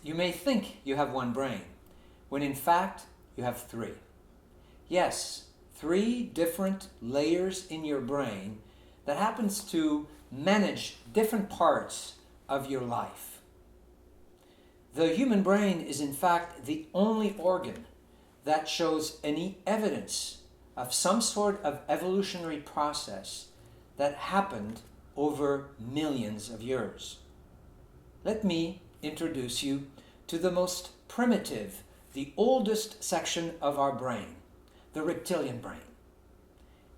you may think you have one brain, when in fact you have three. Yes, three different layers in your brain that happens to manage different parts of your life. The human brain is in fact the only organ that shows any evidence of some sort of evolutionary process that happened over millions of years. Let me introduce you to the most primitive, the oldest section of our brain, the reptilian brain.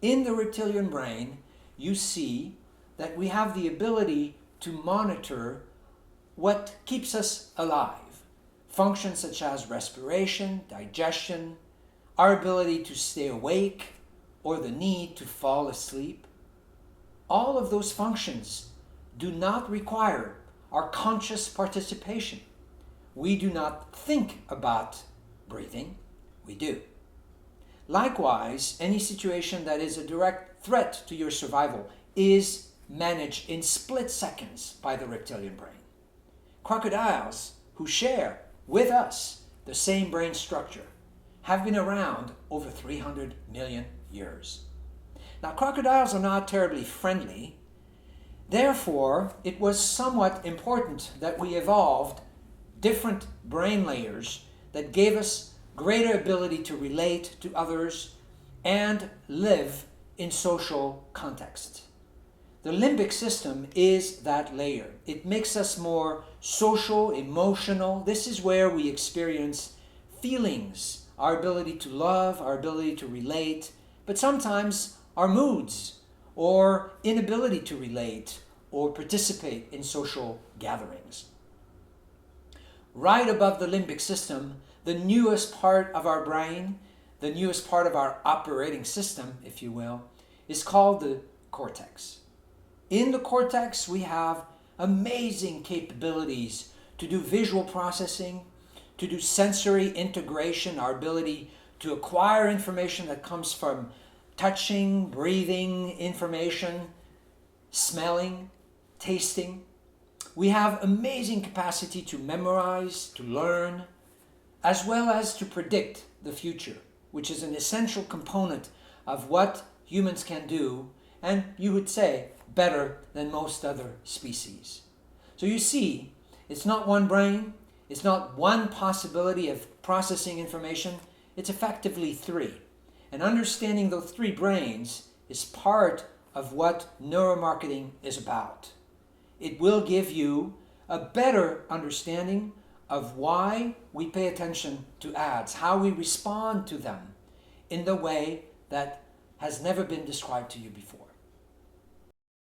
In the reptilian brain, you see that we have the ability to monitor what keeps us alive. Functions such as respiration, digestion, our ability to stay awake, or the need to fall asleep. All of those functions do not require our conscious participation. We do not think about breathing, we do. Likewise, any situation that is a direct threat to your survival is managed in split seconds by the reptilian brain. Crocodiles, who share with us the same brain structure, have been around over 300 million years. Now, crocodiles are not terribly friendly. Therefore, it was somewhat important that we evolved different brain layers that gave us greater ability to relate to others and live in social context. The limbic system is that layer. It makes us more social, emotional. This is where we experience feelings, our ability to love, our ability to relate, but sometimes our moods or inability to relate or participate in social gatherings. Right above the limbic system, the newest part of our brain, the newest part of our operating system, if you will, is called the cortex. In the cortex, we have amazing capabilities to do visual processing, to do sensory integration, our ability to acquire information that comes from touching, breathing information, smelling, tasting. We have amazing capacity to memorize, to learn, as well as to predict the future, which is an essential component of what humans can do, and you would say better than most other species. So you see, it's not one brain, it's not one possibility of processing information, it's effectively three. And understanding those three brains is part of what neuromarketing is about. It will give you a better understanding of why we pay attention to ads, how we respond to them in the way that has never been described to you before.